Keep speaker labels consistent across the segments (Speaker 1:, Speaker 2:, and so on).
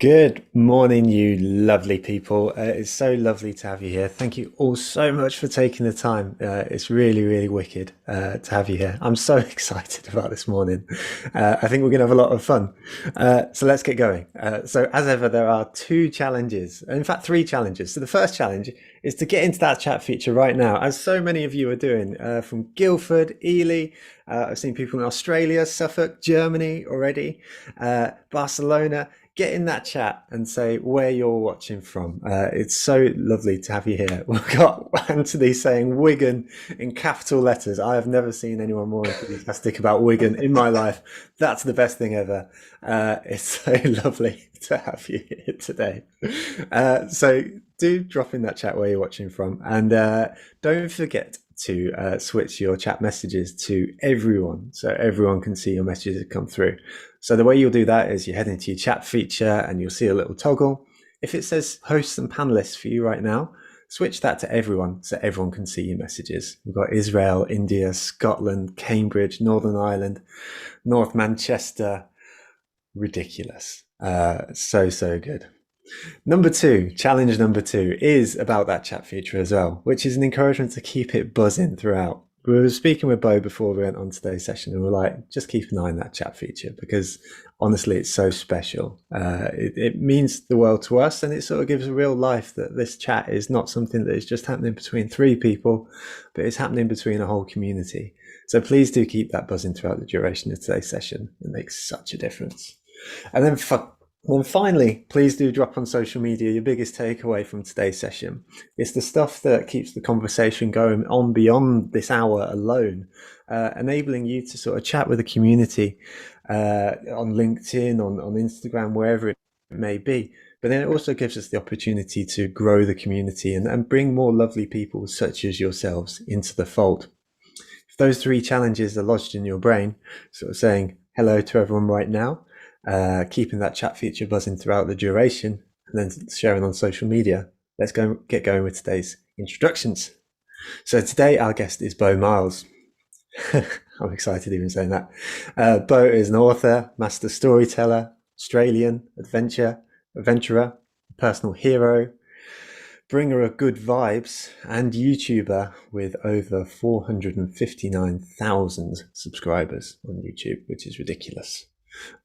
Speaker 1: Good morning, you lovely people. It's so lovely to have you here. Thank you all so much for taking the time. It's really, really wicked to have you here. I'm so excited about this morning. I think we're going to have a lot of fun. So let's get going. So, as ever, there are two challenges, in fact, three challenges. So, the first challenge is to get into that chat feature right now, as so many of you are doing from Guildford, Ely. I've seen people in Australia, Suffolk, Germany already, Barcelona. Get in that chat and say where you're watching from. It's so lovely to have you here. We've got Anthony saying Wigan in capital letters. I have never seen anyone more enthusiastic about Wigan in my life. That's the best thing ever. It's so lovely to have you here today. So do drop in that chat where you're watching from. And don't forget to switch your chat messages to everyone so everyone can see your messages come through. So the way you'll do that is you head into your chat feature and you'll see a little toggle. If it says hosts and panelists for you right now, switch that to everyone so everyone can see your messages. We've got Israel, India, Scotland, Cambridge, Northern Ireland, North Manchester. Ridiculous. So good. Challenge number two is about that chat feature as well, which is an encouragement to keep it buzzing throughout. We were speaking with Beau before we went on today's session, and we're like, just keep an eye on that chat feature because honestly, it's so special. It means the world to us, and it sort of gives a real life that this chat is not something that is just happening between three people, but it's happening between a whole community. So please do keep that buzzing throughout the duration of today's session. It makes such a difference. And then finally, please do drop on social media your biggest takeaway from today's session. It's the stuff that keeps the conversation going on beyond this hour alone, enabling you to sort of chat with the community on LinkedIn, on Instagram, wherever it may be. But then it also gives us the opportunity to grow the community and bring more lovely people such as yourselves into the fold. If those three challenges are lodged in your brain, sort of saying hello to everyone right now, keeping that chat feature buzzing throughout the duration, and then sharing on social media. Let's get going with today's introductions. So today our guest is Beau Miles. I'm excited even saying that. Beau is an author, master storyteller, Australian adventurer, personal hero, bringer of good vibes, and YouTuber with over 459,000 subscribers on YouTube, which is ridiculous.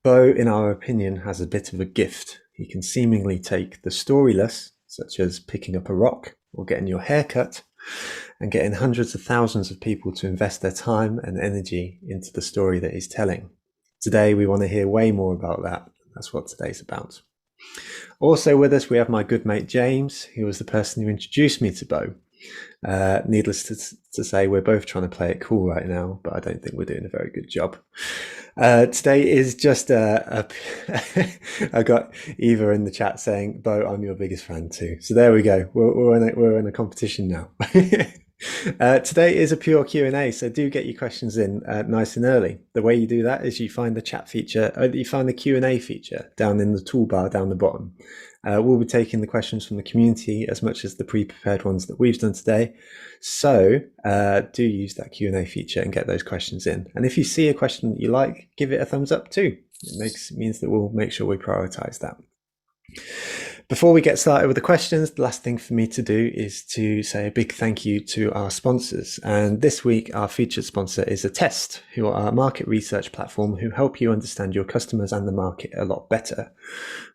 Speaker 1: Beau, in our opinion, has a bit of a gift. He can seemingly take the storyless, such as picking up a rock or getting your hair cut, and getting hundreds of thousands of people to invest their time and energy into the story that he's telling. Today, we want to hear way more about that. That's what today's about. Also with us, we have my good mate James, who was the person who introduced me to Beau. Needless to say, we're both trying to play it cool right now, but I don't think we're doing a very good job. Today is just I got Eva in the chat saying, Beau, I'm your biggest fan too. So there we go. We're in a competition now. Today is a pure Q&A, so do get your questions in nice and early. The way you do that is you find the chat feature, you find the Q&A feature down in the toolbar down the bottom. We'll be taking the questions from the community as much as the pre-prepared ones that we've done today. So do use that Q&A feature and get those questions in. And if you see a question that you like, give it a thumbs up too. It means that we'll make sure we prioritize that. Before we get started with the questions, the last thing for me to do is to say a big thank you to our sponsors. And this week, our featured sponsor is Attest, who are a market research platform who help you understand your customers and the market a lot better.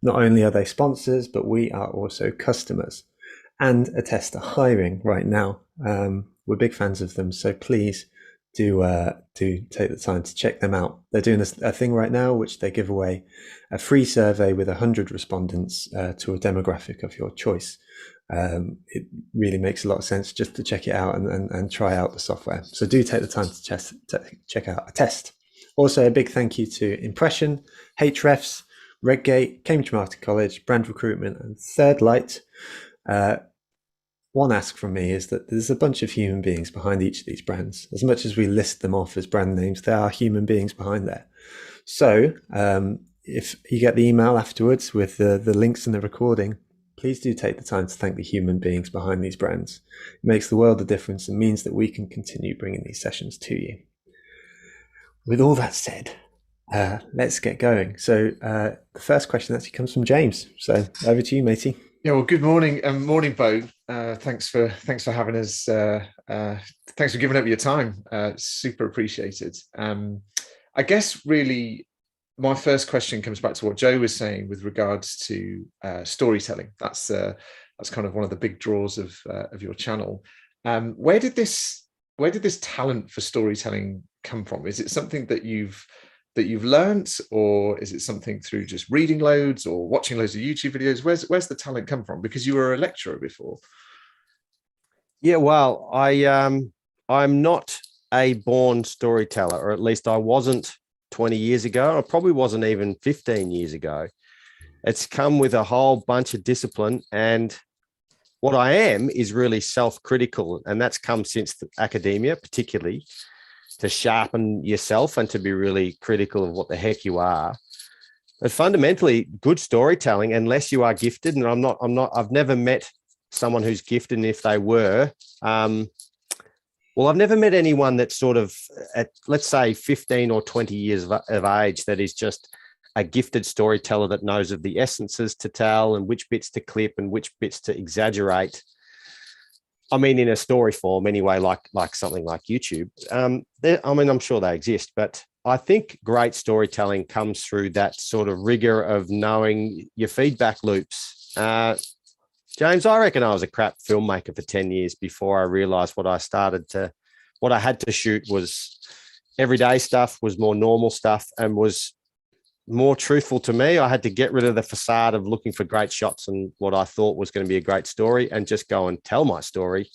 Speaker 1: Not only are they sponsors, but we are also customers. And Attest are hiring right now. We're big fans of them, so please do take the time to check them out. They're doing a thing right now which they give away a free survey with 100 respondents to a demographic of your choice. It really makes a lot of sense just to check it out and try out the software. So do take the time to check out Attest. Also, a big thank you to Impression, Hrefs, Redgate, Cambridge Marketing College, Brand Recruitment, and Third Light. One ask from me is that there's a bunch of human beings behind each of these brands. As much as we list them off as brand names, there are human beings behind there. So if you get the email afterwards with the links and the recording, please do take the time to thank the human beings behind these brands. It makes the world a difference and means that we can continue bringing these sessions to you. With all that said, Let's get going. So the first question actually comes from James. So over to you, matey.
Speaker 2: Yeah, well, good morning, morning, Beau. Thanks for having us. Thanks for giving up your time. Super appreciated. I guess really, my first question comes back to what Joe was saying with regards to storytelling. That's kind of one of the big draws of your channel. Where did this talent for storytelling come from? Is it something that you've learnt, or is it something through just reading loads or watching loads of YouTube videos? Where's the talent come from? Because you were a lecturer before.
Speaker 3: Yeah, well, I'm not a born storyteller, or at least I wasn't 20 years ago. I probably wasn't even 15 years ago. It's come with a whole bunch of discipline, and what I am is really self-critical, and that's come since academia, particularly to sharpen yourself and to be really critical of what the heck you are. But fundamentally, good storytelling, unless you are gifted, and I've never met someone who's gifted, and if they were, well, I've never met anyone that's sort of at, let's say, 15 or 20 years of age that is just a gifted storyteller that knows of the essences to tell and which bits to clip and which bits to exaggerate. I mean, in a story form anyway, like something like YouTube. I mean, I'm sure they exist, but I think great storytelling comes through that sort of rigor of knowing your feedback loops. James, I reckon I was a crap filmmaker for 10 years before I realized what I had to shoot was everyday stuff, was more normal stuff, and was more truthful to me. I had to get rid of the facade of looking for great shots and what I thought was going to be a great story and just go and tell my story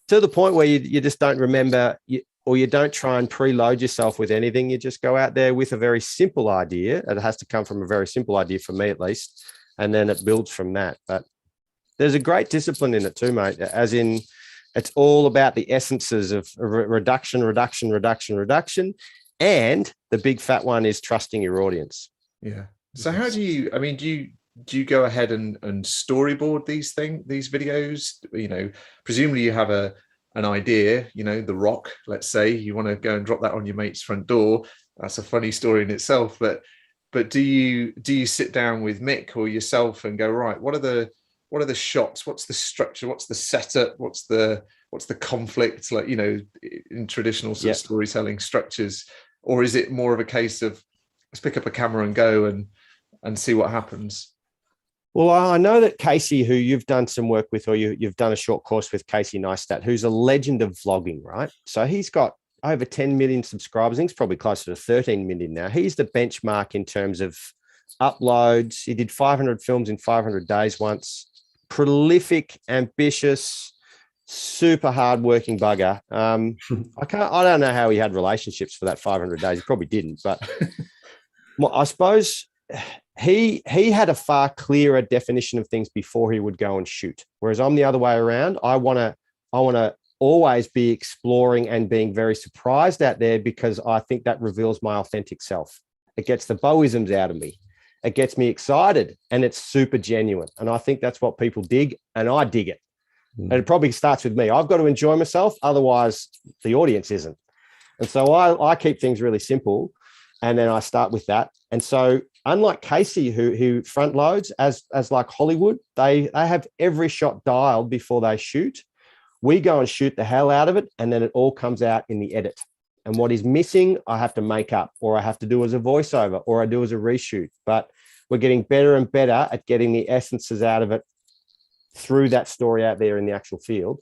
Speaker 3: to the point where you just don't remember or you don't try and preload yourself with anything. You just go out there with a very simple idea. It has to come from a very simple idea for me, at least, and then it builds from that. But there's a great discipline in it too, mate, as in it's all about the essences of reduction, reduction, reduction, reduction. And the big fat one is trusting your audience.
Speaker 2: Yeah. So how do you? I mean, do you go ahead and storyboard these videos? Presumably you have an idea. The Rock. Let's say you want to go and drop that on your mate's front door. That's a funny story in itself. But do you sit down with Mick or yourself and go, right, what are the shots? What's the structure? What's the setup? What's the conflict? Like, in traditional sort of storytelling structures, or is it more of a case of let's pick up a camera and go and see what happens?
Speaker 3: Well, I know that Casey, who you've done some work with, or you've done a short course with, Casey Neistat, who's a legend of vlogging, right? So he's got over 10 million subscribers. I think it's probably closer to 13 million now. He's the benchmark in terms of uploads. He did 500 films in 500 days once. Prolific, ambitious, super hardworking bugger. I don't know how he had relationships for that 500 days. He probably didn't, but I suppose he had a far clearer definition of things before he would go and shoot. Whereas I'm the other way around. I want to always be exploring and being very surprised out there because I think that reveals my authentic self. It gets the Beauisms out of me. It gets me excited and it's super genuine. And I think that's what people dig, and I dig it. And it probably starts with me. I've got to enjoy myself. Otherwise, the audience isn't. And so I keep things really simple. And then I start with that. And so unlike Casey, who front loads as like Hollywood, they have every shot dialed before they shoot. We go and shoot the hell out of it. And then it all comes out in the edit. And what is missing, I have to make up, or I have to do as a voiceover, or I do as a reshoot. But we're getting better and better at getting the essences out of it through that story out there in the actual field.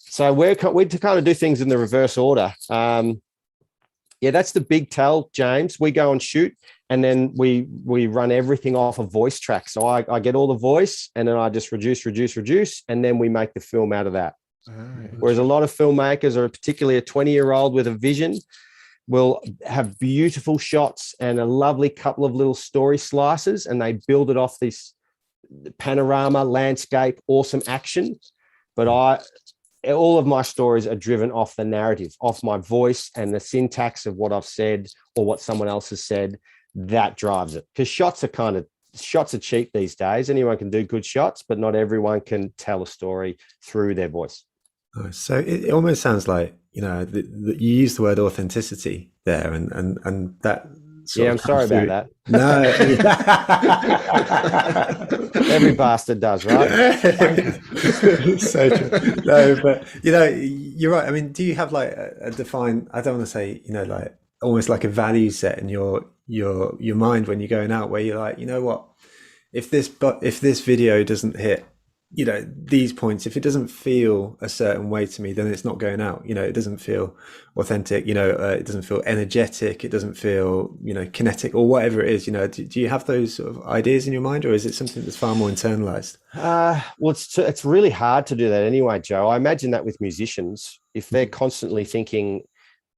Speaker 3: So we're to kind of do things in the reverse order. Yeah, that's the big tell, James. We go and shoot, and then we run everything off a voice track. So I get all the voice, and then I just reduce, and then we make the film out of that. Whereas a lot of filmmakers, or particularly a 20-year-old with a vision, will have beautiful shots and a lovely couple of little story slices, and they build it off this panorama, landscape, awesome action. But all of my stories are driven off the narrative, off my voice and the syntax of what I've said or what someone else has said. That drives it, because shots are cheap these days. Anyone can do good shots, but not everyone can tell a story through their voice.
Speaker 1: So it almost sounds like, you use the word authenticity there, and that sort
Speaker 3: I'm
Speaker 1: of come
Speaker 3: sorry
Speaker 1: through.
Speaker 3: about that.
Speaker 1: No.
Speaker 3: Every bastard does, right?
Speaker 1: So true. No, but you're right. I mean, do you have like a defined, I don't want to say, like almost like a value set in your mind when you're going out, where you're like, you know what, if this video doesn't hit, these points, if it doesn't feel a certain way to me, then it's not going out. It doesn't feel authentic. It doesn't feel energetic. It doesn't feel, kinetic, or whatever it is. Do you have those sort of ideas in your mind, or is it something that's far more internalized?
Speaker 3: Well, it's really hard to do that anyway, Joe. I imagine that with musicians, if they're constantly thinking,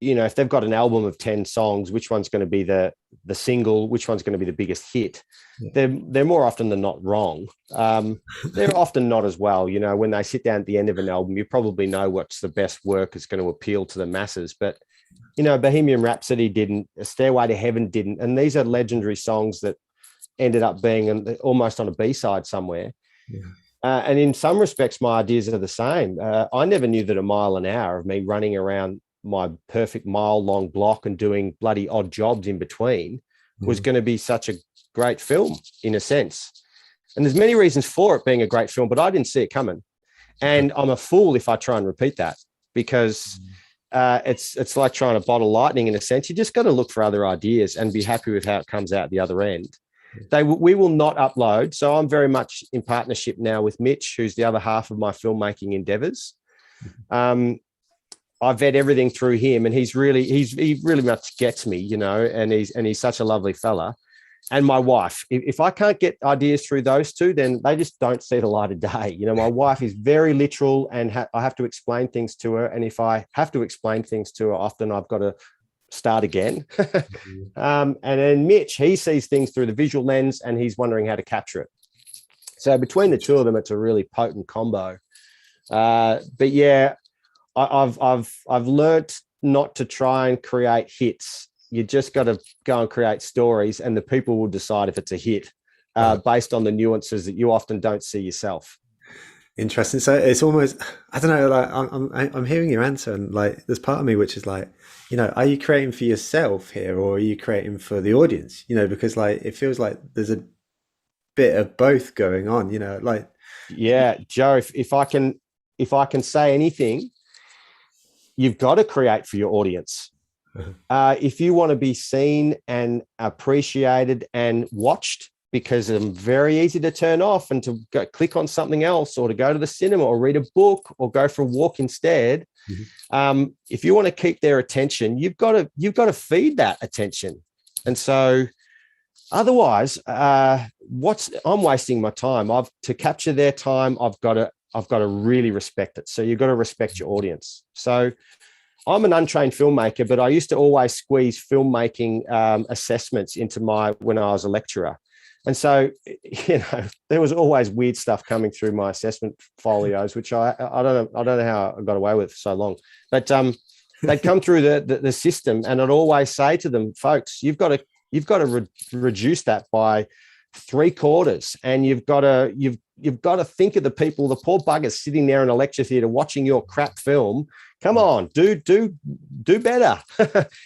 Speaker 3: if they've got an album of 10 songs, which one's going to be the single, which one's going to be the biggest hit? Yeah. They're more often than not wrong. They're often not as well. When they sit down at the end of an album, you probably know what's the best work that's going to appeal to the masses. But, Bohemian Rhapsody didn't, Stairway to Heaven didn't. And these are legendary songs that ended up being almost on a B-side somewhere. Yeah. And in some respects, my ideas are the same. I never knew that a mile an hour of me running around my perfect mile-long block and doing bloody odd jobs in between was going to be such a great film, in a sense. And there's many reasons for it being a great film, but I didn't see it coming. And I'm a fool if I try and repeat that, because it's like trying to bottle lightning in a sense. You just got to look for other ideas and be happy with how it comes out the other end. We will not upload. So I'm very much in partnership now with Mitch, who's the other half of my filmmaking endeavors. I vet everything through him, and he really much gets me, and he's such a lovely fella. And my wife, if I can't get ideas through those two, then they just don't see the light of day. My wife is very literal, and I have to explain things to her. And if I have to explain things to her, often I've got to start again. And then Mitch, he sees things through the visual lens, and he's wondering how to capture it. So between the two of them, it's a really potent combo. But yeah, I've learnt not to try and create hits. You just got to go and create stories, and the people will decide if it's a hit based on the nuances that you often don't see yourself.
Speaker 1: Interesting. So it's almost, I don't know, like I'm hearing your answer, and like there's part of me which is like, are you creating for yourself here, or are you creating for the audience? Because like it feels like there's a bit of both going on. Like,
Speaker 3: yeah, Joe. If I can say anything, you've got to create for your audience. If you want to be seen and appreciated and watched, because I'm very easy to turn off and to go click on something else, or to go to the cinema or read a book or go for a walk instead. If you want to keep their attention, you've got to feed that attention. And so otherwise, I'm wasting my time. To capture their time, I've got to really respect it. So you've got to respect your audience. So I'm an untrained filmmaker, but I used to always squeeze filmmaking assessments into when I was a lecturer. And so, there was always weird stuff coming through my assessment folios, which I don't know how I got away with for so long. But they'd come through the system, and I'd always say to them, folks, you've got to reduce that by 3/4, and you've got to think of the people, the poor buggers sitting there in a lecture theatre watching your crap film. Come on, do better,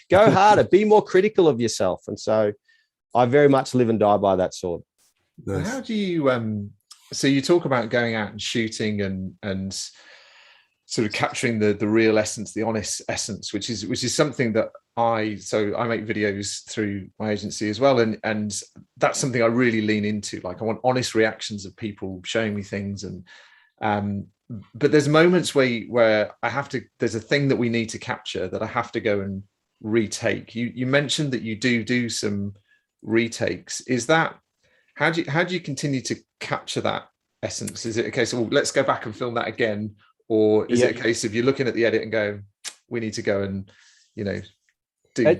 Speaker 3: go harder, be more critical of yourself. And so I very much live and die by that sword.
Speaker 2: Nice. How do you so you talk about going out and shooting and sort of capturing the real essence, the honest essence, which is something that I make videos through my agency as well, and that's something I really lean into. Like, I want honest reactions of people showing me things, and but there's moments where I have to, there's a thing that we need to capture that I have to go and retake. You mentioned that you do some retakes. Is that how do you continue to capture that essence? Is it a case of, well, let's go back and film that again, or is it a case of you're looking at the edit and go, we need to go and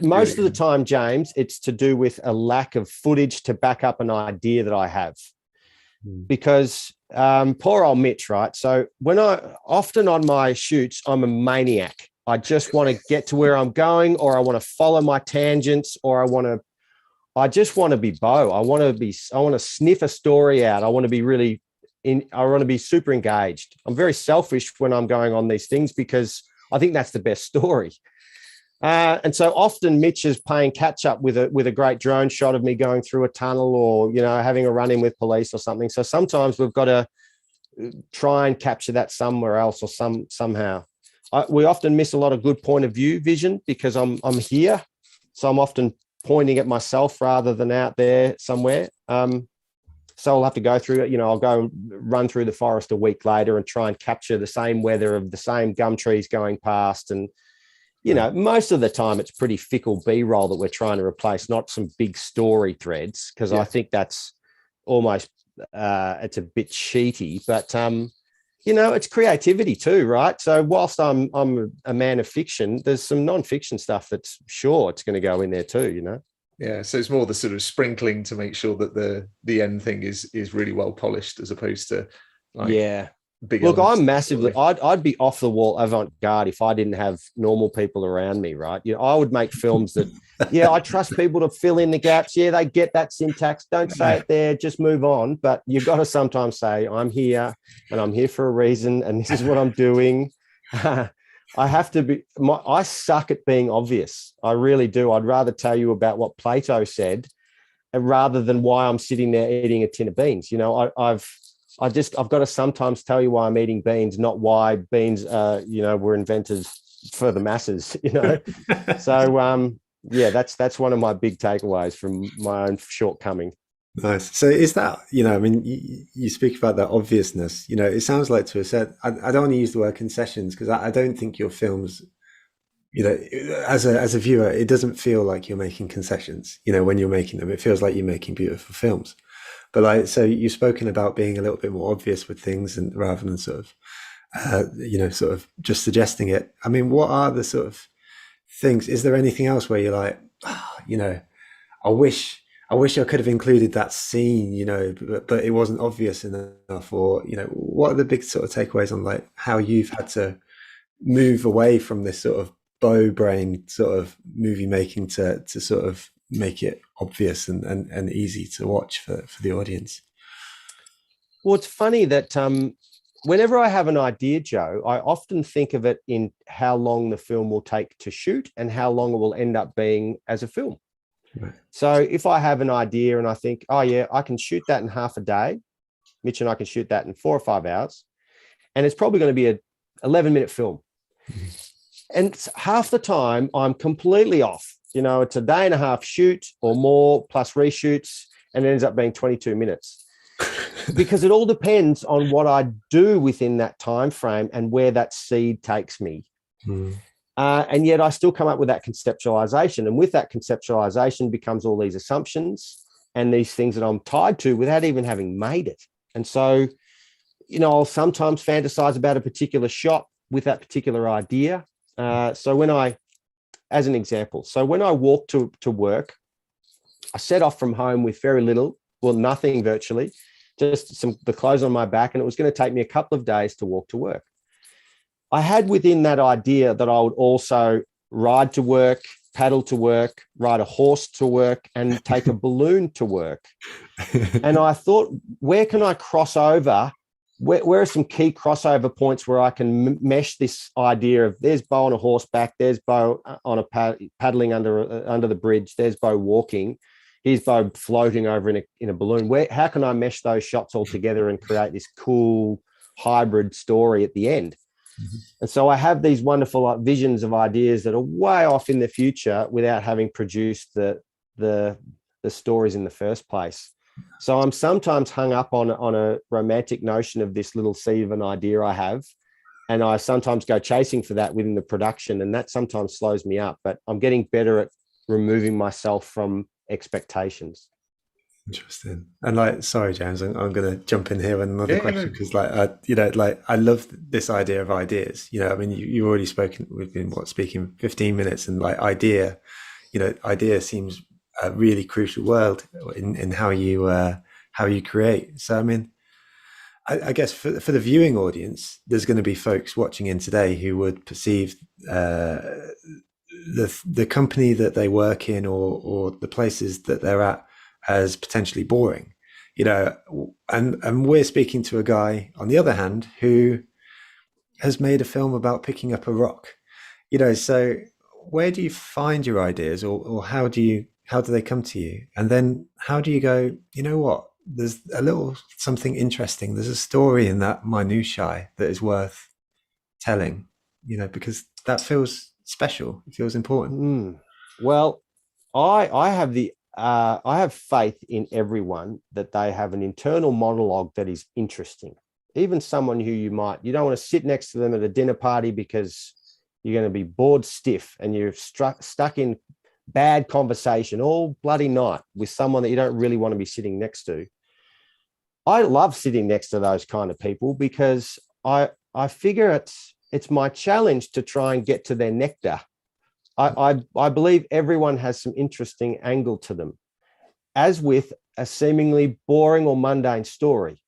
Speaker 3: most of the time, James, it's to do with a lack of footage to back up an idea that I have. Because poor old Mitch, right? So often on my shoots, I'm a maniac. I just want to get to where I'm going, or I want to follow my tangents, or I just want to be Beau. I want to sniff a story out. I want to be super engaged. I'm very selfish when I'm going on these things, because I think that's the best story. And so often Mitch is playing catch up with a great drone shot of me going through a tunnel, or having a run in with police or something. So sometimes we've got to try and capture that somewhere else, or somehow. We often miss a lot of good point of view vision because I'm here, so I'm often pointing at myself rather than out there somewhere. So I'll have to go through it. I'll go and run through the forest a week later and try and capture the same weather of the same gum trees going past. And most of the time it's pretty fickle B-roll that we're trying to replace, not some big story threads, because I think that's almost it's a bit cheaty. But it's creativity too, right? So whilst I'm a man of fiction, there's some non-fiction stuff that's sure it's going to go in there too.
Speaker 2: Yeah, so it's more the sort of sprinkling to make sure that the end thing is really well polished, as opposed to big.
Speaker 3: Look, I'm massively. I'd be off the wall avant-garde if I didn't have normal people around me, right? I would make films that, I trust people to fill in the gaps. Yeah, they get that syntax. Don't say it there. Just move on. But you've got to sometimes say, I'm here, and I'm here for a reason, and this is what I'm doing. I have to be. I suck at being obvious. I really do. I'd rather tell you about what Plato said, rather than why I'm sitting there eating a tin of beans. I've got to sometimes tell you why I'm eating beans, not why beans, were invented for the masses, So, that's one of my big takeaways from my own shortcoming.
Speaker 1: Nice. So is that, you speak about that obviousness, it sounds like to a set, I don't want to use the word concessions, because I don't think your films, as a viewer, it doesn't feel like you're making concessions, when you're making them. It feels like you're making beautiful films. But so you've spoken about being a little bit more obvious with things, and rather than sort of just suggesting it. I mean, what are the sort of things? Is there anything else where you're like, I wish I could have included that scene, but it wasn't obvious enough, or what are the big sort of takeaways on like how you've had to move away from this sort of bow brain sort of movie making to sort of make it obvious and easy to watch for the audience?
Speaker 3: Well, it's funny that whenever I have an idea, Joe, I often think of it in how long the film will take to shoot and how long it will end up being as a film. Right. So if I have an idea and I think, oh yeah, I can shoot that in half a day, Mitch and I can shoot that in 4 or 5 hours, and it's probably going to be a 11-minute film. And half the time I'm completely off. It's a day and a half shoot or more plus reshoots, and it ends up being 22 minutes. Because it all depends on what I do within that time frame and where that seed takes me. And yet I still come up with that conceptualization. And with that conceptualization becomes all these assumptions and these things that I'm tied to without even having made it. And so, I'll sometimes fantasize about a particular shot with that particular idea. As an example, when I walk to work, I set off from home with very little, nothing virtually, just the clothes on my back, and it was going to take me a couple of days to walk to work. I had within that idea that I would also ride to work, paddle to work, ride a horse to work, and take a balloon to work. And I thought, where can I cross over? Where are some key crossover points where I can mesh this idea of there's Beau on a horseback, there's Beau on a paddling under the bridge, there's Beau walking, here's Beau floating over in a balloon. How can I mesh those shots all together and create this cool hybrid story at the end? Mm-hmm. And so I have these wonderful visions of ideas that are way off in the future without having produced the stories in the first place. So I'm sometimes hung up on a romantic notion of this little seed of an idea I have, and I sometimes go chasing for that within the production, and that sometimes slows me up. But I'm getting better at removing myself from expectations.
Speaker 1: Interesting. And sorry, James, I'm going to jump in here with another question, because I love this idea of ideas. I mean, you've already spoken. We've been speaking 15 minutes, and idea seems a really crucial word in how you create. So I mean, I guess for the viewing audience, there's going to be folks watching in today who would perceive the company that they work in or the places that they're at as potentially boring, and we're speaking to a guy on the other hand who has made a film about picking up a rock, so where do you find your ideas, or how do they come to you? And then how do you go, you know what? There's a little something interesting. There's a story in that minutiae that is worth telling, because that feels special. It feels important.
Speaker 3: Well, I have I have faith in everyone that they have an internal monologue that is interesting. Even someone who you don't want to sit next to them at a dinner party because you're going to be bored stiff and you're stuck in bad conversation all bloody night with someone that you don't really want to be sitting next to. I love sitting next to those kind of people because I figure it's my challenge to try and get to their nectar. I believe everyone has some interesting angle to them, as with a seemingly boring or mundane story.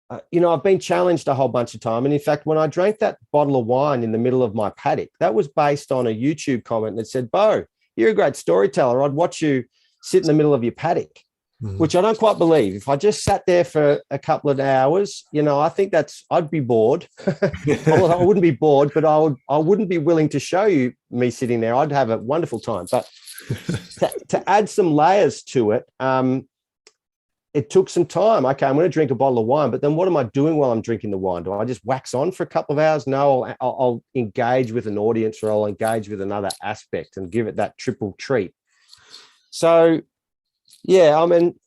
Speaker 3: I've been challenged a whole bunch of time. And in fact, when I drank that bottle of wine in the middle of my paddock, that was based on a YouTube comment that said, Beau, you're a great storyteller. I'd watch you sit in the middle of your paddock, which I don't quite believe. If I just sat there for a couple of hours, I think I'd be bored. Well, I wouldn't be bored, but I wouldn't be willing to show you me sitting there. I'd have a wonderful time. But to add some layers to it, it took some time. Okay, I'm going to drink a bottle of wine, but then what am I doing while I'm drinking the wine? Do I just wax on for a couple of hours? No, I'll engage with an audience, or I'll engage with another aspect and give it that triple treat. So, yeah, I mean,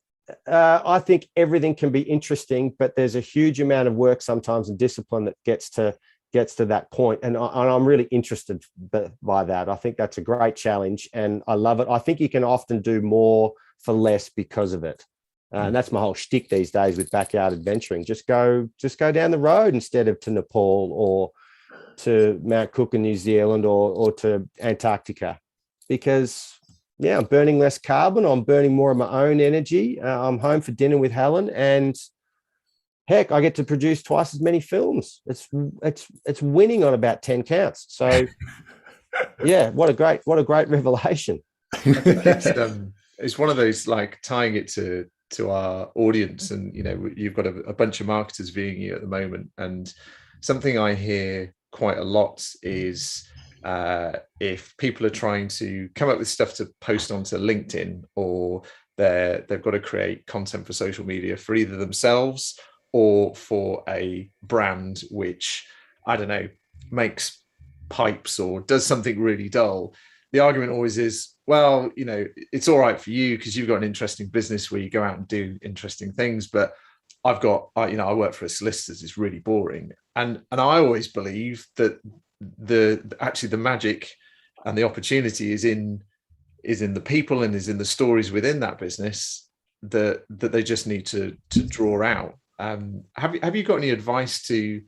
Speaker 3: I think everything can be interesting, but there's a huge amount of work sometimes and discipline that gets to that point. And I'm really interested by that. I think that's a great challenge and I love it. I think you can often do more for less because of it. And that's my whole shtick these days with backyard adventuring. Just go down the road instead of to Nepal or to Mount Cook in New Zealand or to Antarctica, because I'm burning less carbon. I'm burning more of my own energy. I'm home for dinner with Helen, and heck, I get to produce twice as many films. It's winning on about 10 counts. So yeah, what a great revelation.
Speaker 2: I think it's one of those, like, tying it to our audience, and you've got a bunch of marketers viewing you at the moment, and something I hear quite a lot is if people are trying to come up with stuff to post onto LinkedIn, or they've got to create content for social media for either themselves or for a brand which, I don't know, makes pipes or does something really dull, the argument always is, well, it's all right for you because you've got an interesting business where you go out and do interesting things, but I work for a solicitor's, it's really boring. And I always believe that the magic and the opportunity is in the people and is in the stories within that business that they just need to draw out. Have you got any advice to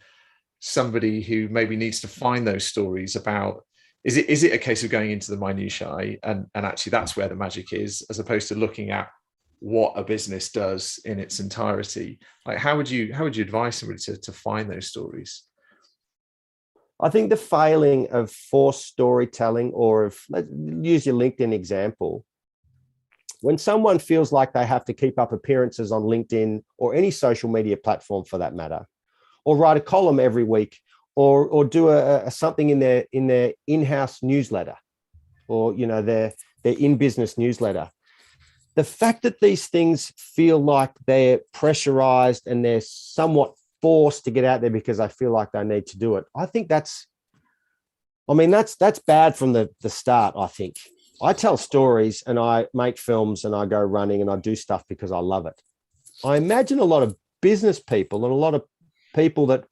Speaker 2: somebody who maybe needs to find those stories about? Is it a case of going into the minutiae and actually that's where the magic is, as opposed to looking at what a business does in its entirety? Like, how would you advise somebody to find those stories?
Speaker 3: I think the failing of forced storytelling, or let's use your LinkedIn example. When someone feels like they have to keep up appearances on LinkedIn or any social media platform for that matter, or write a column every week, or do a something in their in-house newsletter, or their in-business newsletter. The fact that these things feel like they're pressurized and they're somewhat forced to get out there because they feel like they need to do it, I think that's bad from the start. I think I tell stories and I make films and I go running and I do stuff because I love it. I imagine a lot of business people and a lot of people that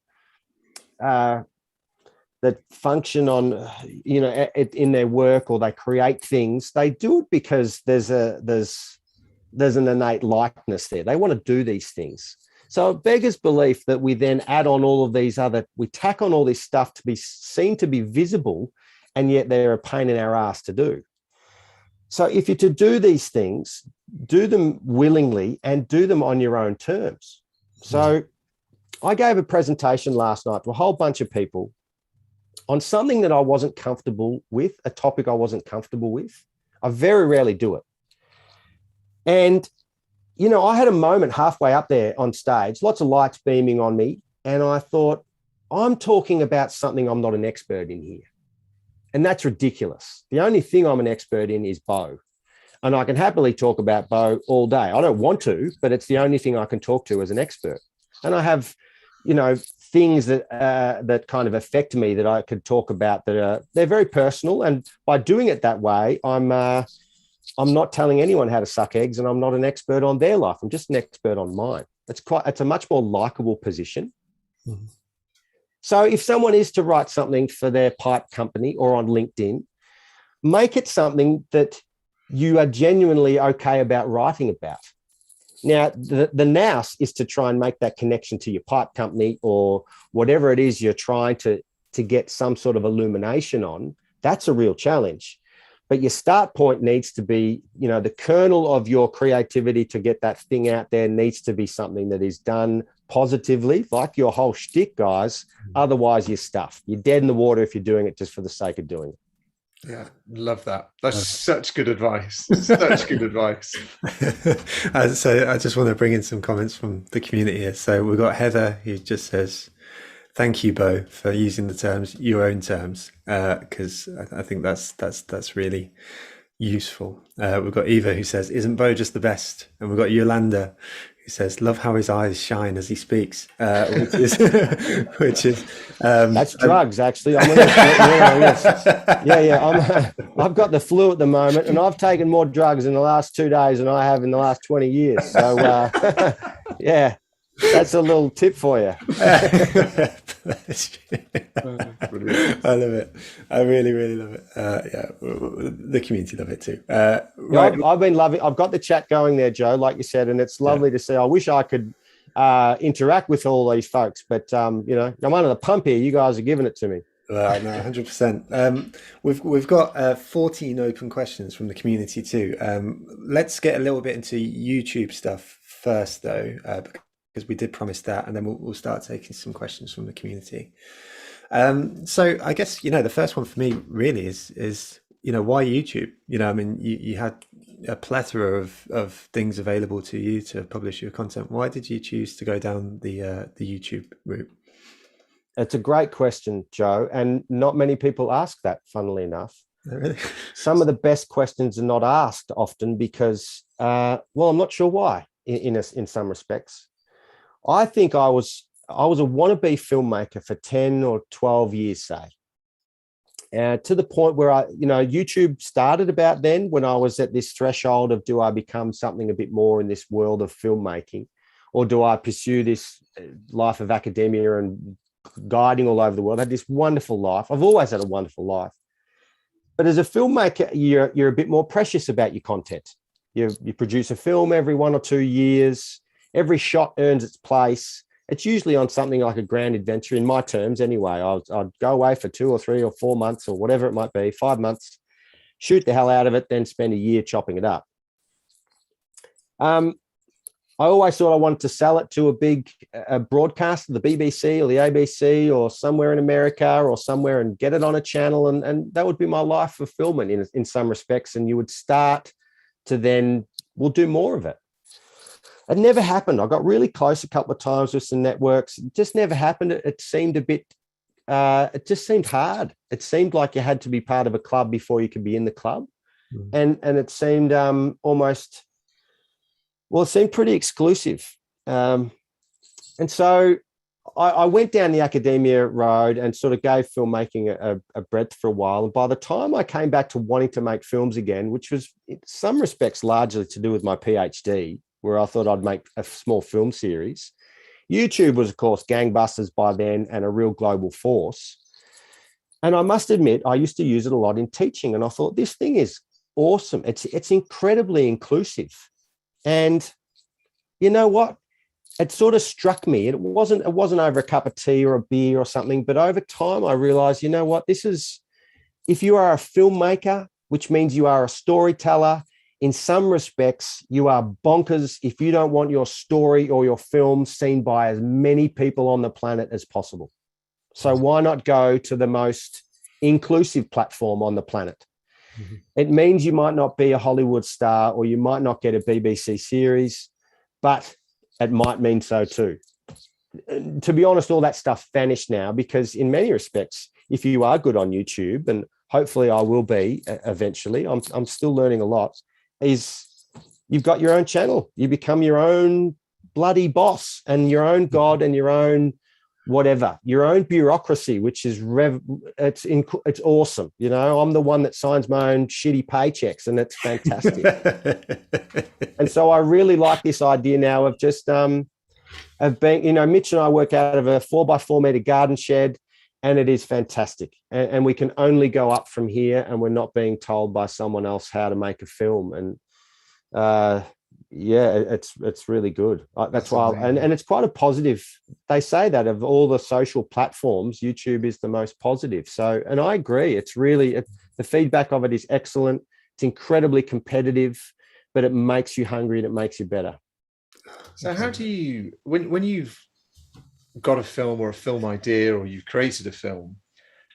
Speaker 3: function on, in their work, or they create things, they do it because there's an innate likeness there. They want to do these things. So it beggars belief that we then add on we tack on all this stuff to be seen to be visible, and yet they're a pain in our ass to do. So if you're to do these things, do them willingly and do them on your own terms. So I gave a presentation last night to a whole bunch of people on something that I wasn't comfortable with, a topic I wasn't comfortable with. I very rarely do it. And, I had a moment halfway up there on stage, lots of lights beaming on me. And I thought, I'm talking about something I'm not an expert in here. And that's ridiculous. The only thing I'm an expert in is Beau. And I can happily talk about Beau all day. I don't want to, but it's the only thing I can talk to as an expert. And I have, things that kind of affect me that I could talk about they're very personal. And by doing it that way, I'm not telling anyone how to suck eggs, and I'm not an expert on their life. I'm just an expert on mine. It's a much more likable position. Mm-hmm. So if someone is to write something for their pipe company or on LinkedIn, make it something that you are genuinely okay about writing about. Now, the nous is to try and make that connection to your pipe company or whatever it is you're trying to get some sort of illumination on. That's a real challenge. But your start point needs to be, the kernel of your creativity to get that thing out there needs to be something that is done positively, like your whole shtick, guys. Otherwise, you're stuffed. You're dead in the water if you're doing it just for the sake of doing it.
Speaker 2: Yeah, love that. That's such good advice. Such good advice.
Speaker 1: So I just want to bring in some comments from the community here. So we've got Heather, who just says, "Thank you, Beau, for using the terms, your own terms, because I think that's really useful." We've got Eva, who says, "Isn't Beau just the best?" And we've got Yolanda, who says, "Love how his eyes shine as he speaks," which is
Speaker 3: that's drugs. Actually, I've got the flu at the moment, and I've taken more drugs in the last 2 days than I have in the last 20 years. So, yeah. That's a little tip for you.
Speaker 1: I love it. I really, really love it. The community love it too.
Speaker 3: Right. I've been loving. I've got the chat going there, Joe, like you said, and it's lovely to see. I wish I could interact with all these folks, but I'm under the pump here. You guys are giving it to me.
Speaker 1: Well, no, 100%. We've got 14 open questions from the community too. Let's get a little bit into YouTube stuff first, though, because we did promise that, and then we'll start taking some questions from the community. So I guess, the first one for me really is why YouTube? You had a plethora of things available to you to publish your content. Why did you choose to go down the YouTube route?
Speaker 3: It's a great question, Joe, and not many people ask that, funnily enough.
Speaker 1: Oh, really?
Speaker 3: Some of the best questions are not asked often because, I'm not sure why in some respects. I think I was a wannabe filmmaker for 10 or 12 years, say, to the point where YouTube started about then, when I was at this threshold of, do I become something a bit more in this world of filmmaking, or do I pursue this life of academia and guiding all over the world? I had this wonderful life. I've always had a wonderful life. But as a filmmaker, you're a bit more precious about your content. You produce a film every 1 or 2 years. Every shot earns its place. It's usually on something like a grand adventure, in my terms anyway. I'd go away for 2 or 3 or 4 months or whatever it might be, 5 months, shoot the hell out of it, then spend a year chopping it up. I always thought I wanted to sell it to a big broadcaster, the BBC or the ABC or somewhere in America or somewhere, and get it on a channel. And that would be my life for filming in some respects. And you would start to then, we'll do more of it. It never happened. I got really close a couple of times with some networks. It just never happened. It seemed a bit, it just seemed hard. It seemed like you had to be part of a club before you could be in the club. Mm. And it seemed it seemed pretty exclusive. And so I went down the academia road and sort of gave filmmaking a breadth for a while. And by the time I came back to wanting to make films again, which was in some respects largely to do with my PhD, where I thought I'd make a small film series, YouTube was, of course, gangbusters by then and a real global force. And I must admit, I used to use it a lot in teaching. And I thought, this thing is awesome. It's incredibly inclusive. And you know what? It sort of struck me. It wasn't over a cup of tea or a beer or something, but over time I realized, you know what? This is, if you are a filmmaker, which means you are a storyteller, in some respects, you are bonkers if you don't want your story or your film seen by as many people on the planet as possible. So why not go to the most inclusive platform on the planet? Mm-hmm. It means you might not be a Hollywood star or you might not get a BBC series, but it might mean so too. To be honest, all that stuff vanished now because in many respects, if you are good on YouTube, and hopefully I will be eventually, I'm still learning a lot, is you've got your own channel. You become your own bloody boss and your own God and your own whatever, your own bureaucracy, which is it's awesome. You know, I'm the one that signs my own shitty paychecks, and it's fantastic. And so I really like this idea now of just of being, you know, Mitch and I work out of a 4x4 meter garden shed, and it is fantastic. And we can only go up from here, and we're not being told by someone else how to make a film. And yeah, it's really good. That's why, and it's quite a positive. They say that of all the social platforms, YouTube is the most positive. So, and I agree. It's really the feedback of it is excellent. It's incredibly competitive, but it makes you hungry and it makes you better.
Speaker 2: So, how do you, when you've got a film or a film idea, or you've created a film,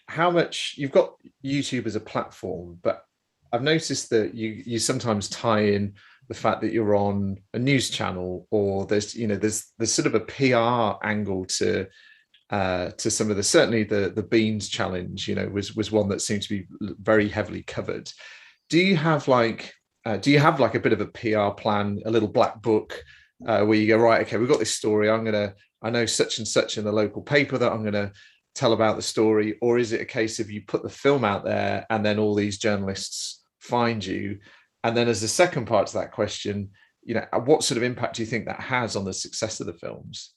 Speaker 2: how much you've got YouTube as a platform, but I've noticed that you sometimes tie in the fact that you're on a news channel, or there's sort of a PR angle to some of the, certainly the beans challenge, you know, was one that seemed to be very heavily covered. Do you have like a bit of a PR plan, a little black book where you go, right, okay, we've got this story, I know such and such in the local paper that I'm gonna tell about the story? Or is it a case of you put the film out there and then all these journalists find you? And then as the second part to that question, you know, what sort of impact do you think that has on the success of the films?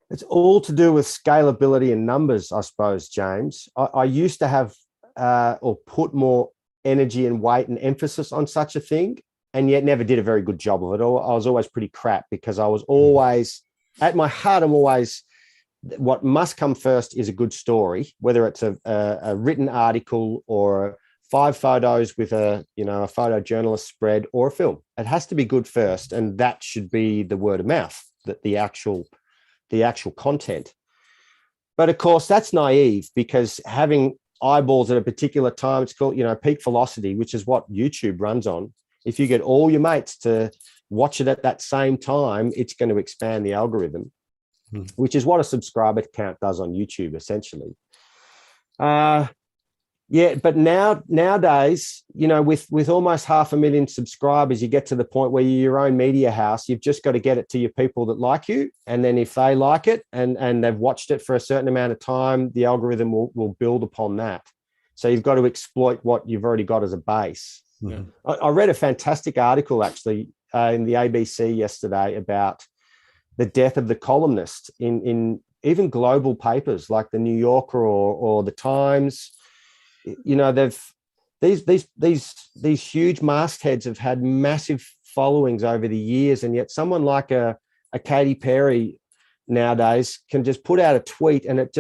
Speaker 3: It's all to do with scalability and numbers, I suppose, James. I used to have or put more energy and weight and emphasis on such a thing, and yet never did a very good job of it. I was always pretty crap, because I was always, at my heart, I'm always, what must come first is a good story, whether it's a written article or 5 photos with a photojournalist spread, or a film. It has to be good first, and that should be the word of mouth, that the actual content. But of course, that's naive, because having eyeballs at a particular time, it's called, you know, peak velocity, which is what YouTube runs on. If you get all your mates to watch it at that same time, it's going to expand the algorithm, which is what a subscriber count does on YouTube, essentially. Yeah, but nowadays, you know, with almost 500,000 subscribers, you get to the point where you're your own media house. You've just got to get it to your people that like you, and then if they like it and they've watched it for a certain amount of time, the algorithm will build upon that. So you've got to exploit what you've already got as a base. Yeah. I read a fantastic article actually in the ABC yesterday about the death of the columnist in even global papers like the New Yorker or the Times. You know, these huge mastheads have had massive followings over the years, and yet someone like a Katy Perry nowadays can just put out a tweet, and it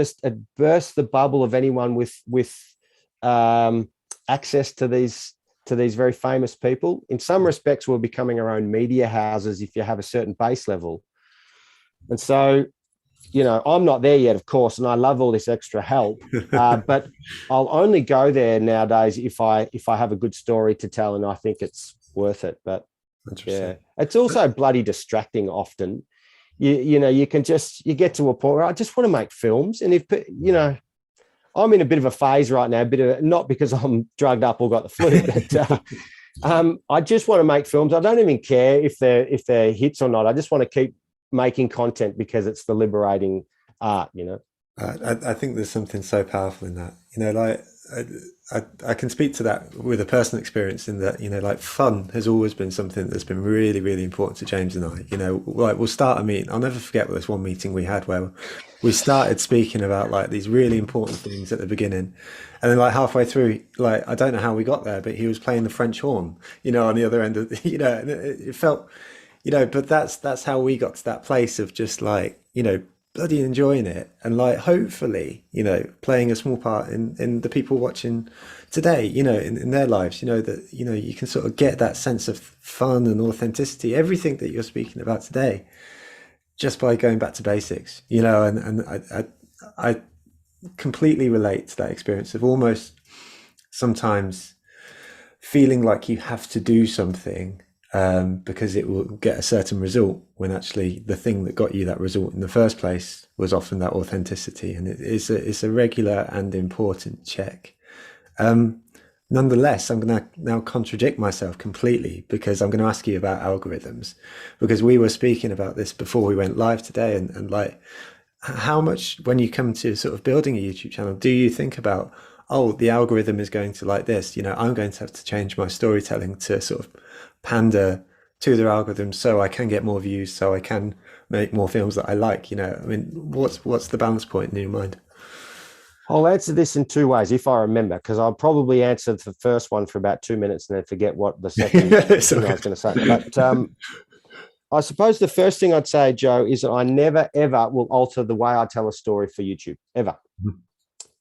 Speaker 3: bursts the bubble of anyone with access to these very famous people. In some respects, we're becoming our own media houses if you have a certain base level. And so, you know, I'm not there yet, of course, and I love all this extra help, but I'll only go there nowadays if I have a good story to tell and I think it's worth it. But yeah, it's also bloody distracting often. You know, you get to a point where I just want to make films, and if, you know, I'm in a bit of a phase right now, not because I'm drugged up or got the flu, but I just want to make films. I don't even care if they're hits or not. I just want to keep making content because it's the liberating art, you know.
Speaker 1: I think there's something so powerful in that, you know, like I can speak to that with a personal experience in that, you know, like fun has always been something that's been really, really important to James and I. You know, like we'll start a meeting. I'll never forget this one meeting we had where we started speaking about like these really important things at the beginning, and then like halfway through, like I don't know how we got there, but he was playing the French horn, you know, on the other end of, you know, and it felt, you know, but that's how we got to that place of just like, you know, bloody enjoying it, and like hopefully, you know, playing a small part in the people watching today, you know, in their lives, you know, that, you know, you can sort of get that sense of fun and authenticity, everything that you're speaking about today, just by going back to basics, you know. And I completely relate to that experience of almost sometimes feeling like you have to do something because it will get a certain result when actually the thing that got you that result in the first place was often that authenticity. And it's a regular and important check. Nonetheless, I'm going to now contradict myself completely, because I'm going to ask you about algorithms, because we were speaking about this before we went live today. And like, how much, when you come to sort of building a YouTube channel, do you think about, oh, the algorithm is going to like this, I'm going to have to change my storytelling to sort of pander to their algorithm so I can get more views, so I can make more films that I like? I mean, what's the balance point in your mind?
Speaker 3: I'll answer this in two ways, if I remember, because I'll probably answer the first one for about 2 minutes and then forget what the second thing I was going to say. But I suppose the first thing I'd say, Joe, is that I never, ever will alter the way I tell a story for YouTube, ever.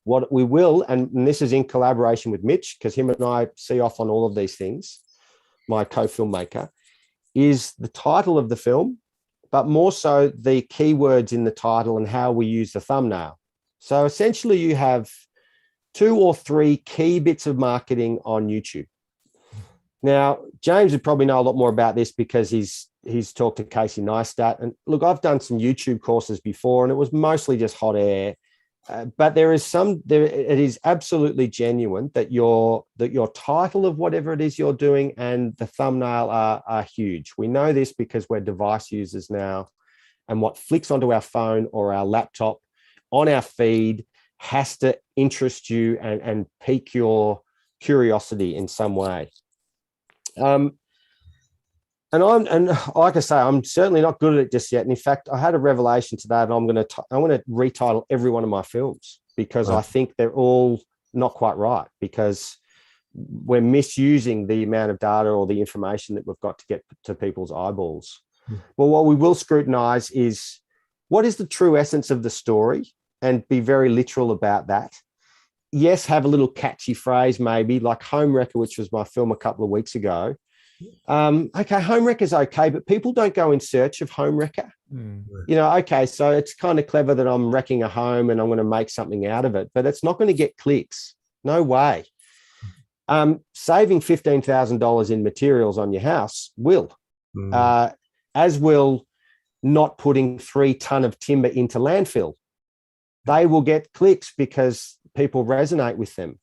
Speaker 3: What we will, and this is in collaboration with Mitch, because him and I see off on all of these things, my co-filmmaker, is the title of the film, but more so the keywords in the title and how we use the thumbnail. So essentially you have 2 or 3 key bits of marketing on YouTube. Now, James would probably know a lot more about this because he's talked to Casey Neistat. And look, I've done some YouTube courses before and it was mostly just hot air. But it is absolutely genuine that your title of whatever it is you're doing and the thumbnail are huge. We know this because we're device users now, and what flicks onto our phone or our laptop on our feed has to interest you and pique your curiosity in some way. And like I say, I'm certainly not good at it just yet. And in fact, I had a revelation today, and I'm going to retitle every one of my films, because I think they're all not quite right, because we're misusing the amount of data or the information that we've got to get to people's eyeballs. Well, what we will scrutinize is what is the true essence of the story, and be very literal about that. Yes, have a little catchy phrase, maybe like Homewrecker, which was my film a couple of weeks ago. Okay, Homewrecker is okay, but people don't go in search of Homewrecker. Okay, so it's kind of clever that I'm wrecking a home and I'm going to make something out of it, but it's not going to get clicks. No way. Saving $15,000 in materials on your house will, as will not putting 3 tons of timber into landfill. They will get clicks because people resonate with them.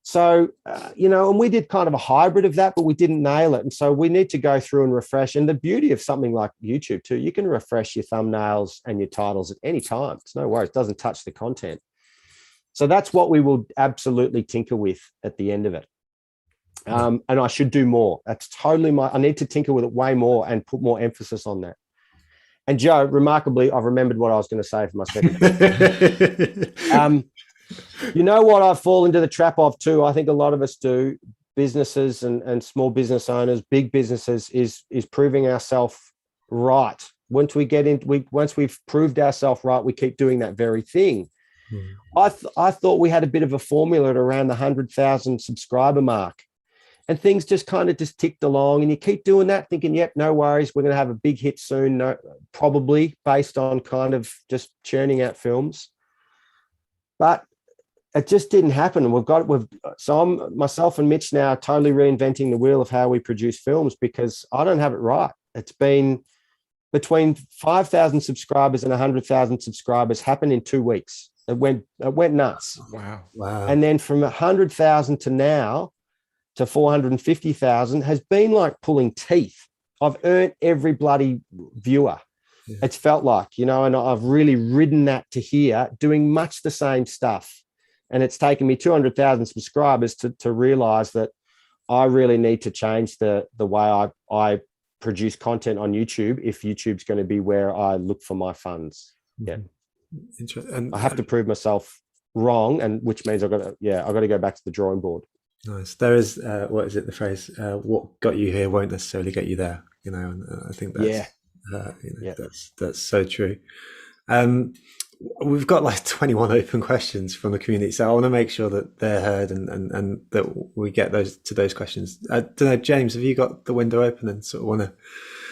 Speaker 3: So, and we did kind of a hybrid of that, but we didn't nail it. And so we need to go through and refresh. And the beauty of something like YouTube too, you can refresh your thumbnails and your titles at any time. It's no worries. It doesn't touch the content. So that's what we will absolutely tinker with at the end of it. And I should do more. That's totally I need to tinker with it way more and put more emphasis on that. And Joe, remarkably, I've remembered what I was going to say for my second. You know what I've fallen into the trap of too? I think a lot of us do, businesses and small business owners, big businesses, is proving ourselves right. Once we've proved ourselves right, we keep doing that very thing. I thought we had a bit of a formula at around the 100,000 subscriber mark, and things just kind of just ticked along, and you keep doing that thinking, yep, no worries, we're going to have a big hit soon. No, probably based on kind of just churning out films. But it just didn't happen. So I'm, myself and Mitch now, totally reinventing the wheel of how we produce films, because I don't have it right. It's been between 5,000 subscribers and 100,000 subscribers happened in 2 weeks. It went nuts.
Speaker 2: Wow.
Speaker 3: And then from 100,000 to now to 450,000 has been like pulling teeth. I've earned every bloody viewer. Yeah. It's felt like, and I've really ridden that to here, doing much the same stuff. And it's taken me 200,000 subscribers to realize that I really need to change the way I produce content on YouTube if YouTube's going to be where I look for my funds. Yeah.
Speaker 1: Interesting.
Speaker 3: I have to prove myself wrong, and which means I've got to go back to the drawing board.
Speaker 1: Nice. There is, what is it, the phrase, what got you here won't necessarily get you there, and I think that's, that's so true. We've got like 21 open questions from the community, so I want to make sure that they're heard and that we get those questions. I don't know, James, have you got the window open and sort of want to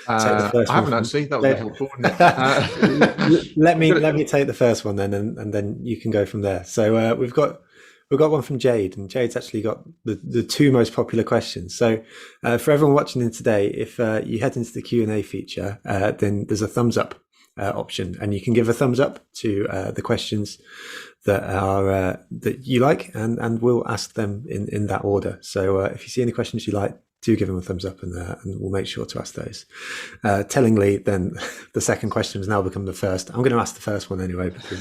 Speaker 1: take the first
Speaker 2: I haven't actually. That would be helpful, wouldn't it?
Speaker 1: let me take the first one then, and then you can go from there. So we've got we've got one from Jade, and Jade's actually got the two most popular questions. So for everyone watching in today, if you head into the Q&A feature, then there's a thumbs up option, and you can give a thumbs up to the questions that are that you like, and we'll ask them in that order. So if you see any questions you like, do give them a thumbs up, and we'll make sure to ask those. Tellingly, then the second question has now become the first. I'm going to ask the first one anyway. Because,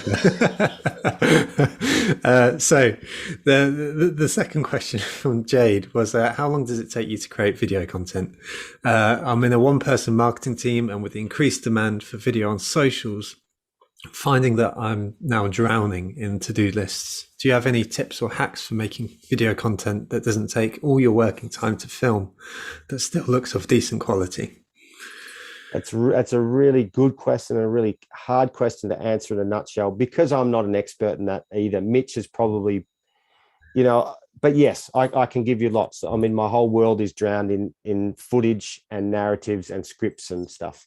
Speaker 1: so the second question from Jade was, how long does it take you to create video content? I'm in a one-person marketing team, and with the increased demand for video on socials, finding that I'm now drowning in to-do lists. Do you have any tips or hacks for making video content that doesn't take all your working time to film, that still looks of decent quality?
Speaker 3: That's a really good question, and a really hard question to answer in a nutshell, because I'm not an expert in that either. Mitch is probably, but yes, I can give you lots. I mean, my whole world is drowned in footage and narratives and scripts and stuff.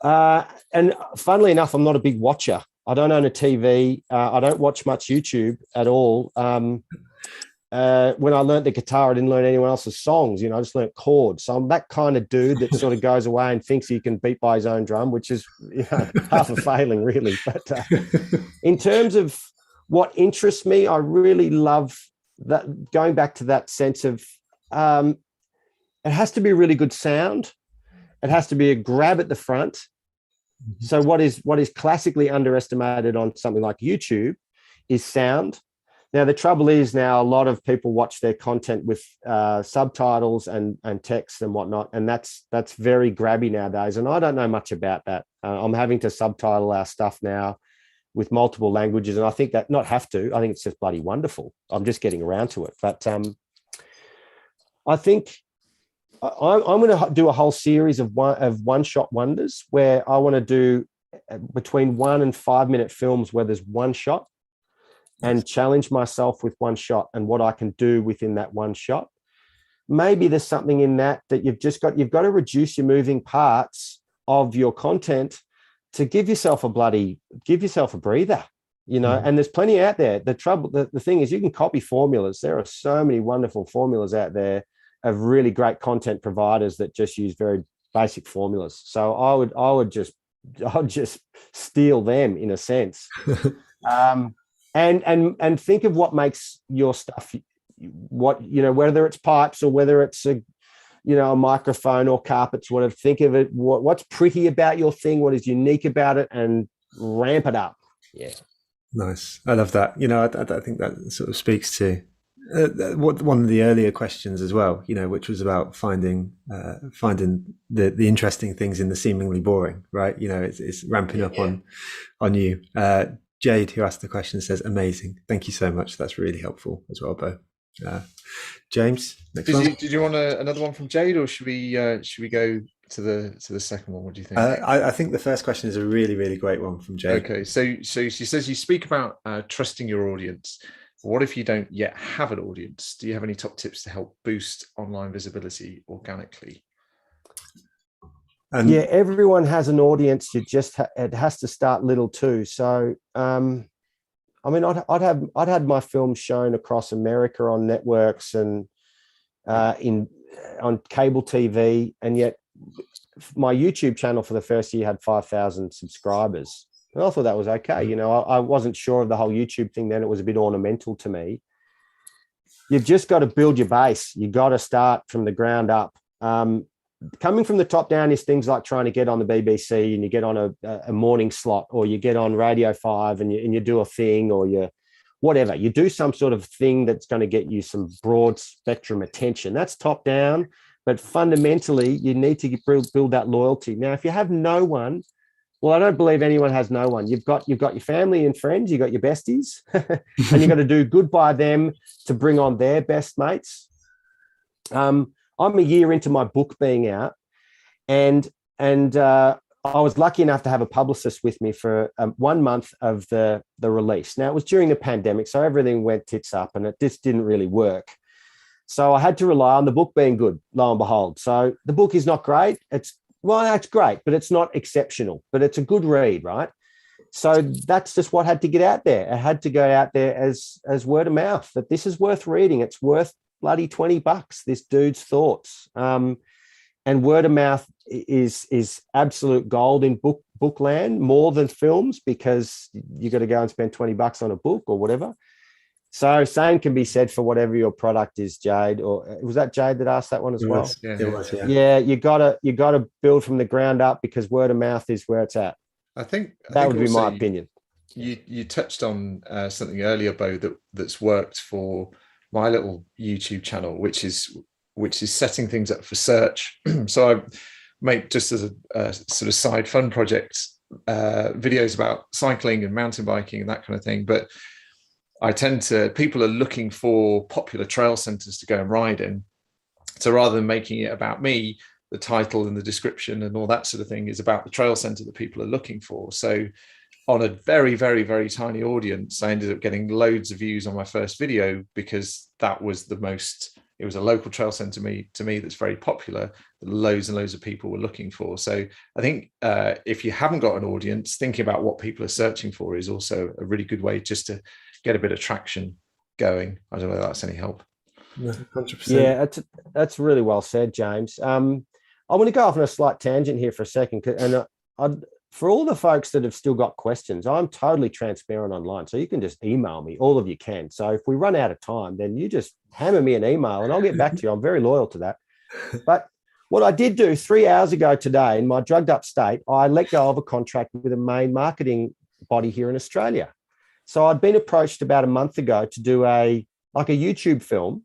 Speaker 3: And funnily enough, I'm not a big watcher. I don't own a TV. I don't watch much YouTube at all. When I learned the guitar, I didn't learn anyone else's songs. I just learned chords. So I'm that kind of dude that sort of goes away and thinks he can beat by his own drum, which is half a failing, really. But in terms of what interests me, I really love that, going back to that sense of it has to be really good sound. It has to be a grab at the front. So what is classically underestimated on something like YouTube is sound. Now, the trouble is now a lot of people watch their content with subtitles and text and whatnot, and that's very grabby nowadays. And I don't know much about that. I'm having to subtitle our stuff now with multiple languages, and I think that not have to. I think it's just bloody wonderful. I'm just getting around to it. But I think I'm going to do a whole series of one-shot wonders, where I want to do between 1 and 5 minute films where there's one shot, and challenge myself with one shot and what I can do within that one shot. Maybe there's something in that you've got to reduce your moving parts of your content to give yourself a breather, and there's plenty out there. The thing is, you can copy formulas. There are so many wonderful formulas out there of really great content providers that just use very basic formulas. So I would just steal them in a sense. And think of what makes your stuff, whether it's pipes or whether it's a microphone or carpets, whatever. Think of it, what's pretty about your thing, what is unique about it, and ramp it up. Yeah.
Speaker 1: Nice. I love that. I think that sort of speaks to one of the earlier questions as well, which was about finding the interesting things in the seemingly boring, right? It's ramping up on you. Jade, who asked the question, says, amazing. Thank you so much. That's really helpful as well, Beau. James, next one.
Speaker 2: Did you want another one from Jade, or should we go to the second one? What do you think?
Speaker 1: I think the first question is a really, really great one from Jade.
Speaker 2: Okay, so she says, you speak about trusting your audience. What if you don't yet have an audience? Do you have any top tips to help boost online visibility organically?
Speaker 3: Yeah, everyone has an audience. It has to start little too. So, I'd had my film shown across America on networks and on cable TV, and yet my YouTube channel for the first year had 5,000 subscribers. And I thought that was okay. I wasn't sure of the whole YouTube thing then. It was a bit ornamental to me. You've just got to build your base. You got to start from the ground up. Coming from the top down is things like trying to get on the BBC, and you get on a morning slot, or you get on Radio 5 and you do a thing, or you do some sort of thing that's going to get you some broad spectrum attention. That's top down. But fundamentally, you need to build that loyalty. Now, if you have no one, well, I don't believe anyone has no one. You've got your family and friends, you've got your besties, and you've got to do good by them to bring on their best mates. I'm a year into my book being out, and I was lucky enough to have a publicist with me for 1 month of the release. Now, it was during the pandemic, so everything went tits up, and it just didn't really work. So I had to rely on the book being good, lo and behold. So the book is not great. It's great, but it's not exceptional. But it's a good read, right? So that's just what had to get out there. It had to go out there as word of mouth that this is worth reading. It's worth bloody $20. This dude's thoughts. And word of mouth is absolute gold in book land, more than films, because you got to go and spend $20 on a book or whatever. So same can be said for whatever your product is, Jade. Or was that Jade that asked that one as well?
Speaker 1: It was, yeah.
Speaker 3: Yeah, you gotta build from the ground up, because word of mouth is where it's at.
Speaker 2: I think
Speaker 3: That would be
Speaker 2: also
Speaker 3: my opinion.
Speaker 2: You touched on something earlier, Beau, that's worked for my little YouTube channel, which is setting things up for search. So I make, just as a sort of side fun project, videos about cycling and mountain biking and that kind of thing. But people are looking for popular trail centers to go and ride in. So rather than making it about me, the title and the description and all that sort of thing is about the trail center that people are looking for. So on a very, very, very tiny audience, I ended up getting loads of views on my first video, because that was it was a local trail center to me that's very popular, that loads and loads of people were looking for. So I think if you haven't got an audience, thinking about what people are searching for is also a really good way just to get a bit of traction going. I don't know if that's any help.
Speaker 1: No, 100%.
Speaker 3: Yeah, that's really well said, James. I'm going to go off on a slight tangent here for a second, and for all the folks that have still got questions, I'm totally transparent online, so you can just email me. All of you can. So if we run out of time, then you just hammer me an email and I'll get back to you. I'm very loyal to that. But what I did do 3 hours ago today, in my drugged up state, I let go of a contract with a main marketing body here in Australia. So I'd been approached about a month ago to do a YouTube film,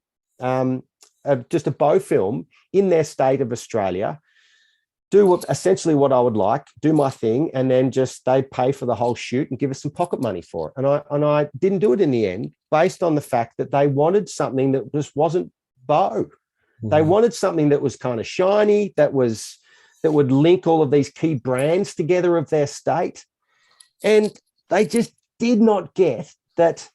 Speaker 3: just a Beau film in their state of Australia, do essentially what I would like, do my thing, and then they pay for the whole shoot and give us some pocket money for it. And I didn't do it in the end, based on the fact that they wanted something that just wasn't Beau. Mm-hmm. They wanted something that was kind of shiny, that would link all of these key brands together of their state. And they just did not get that.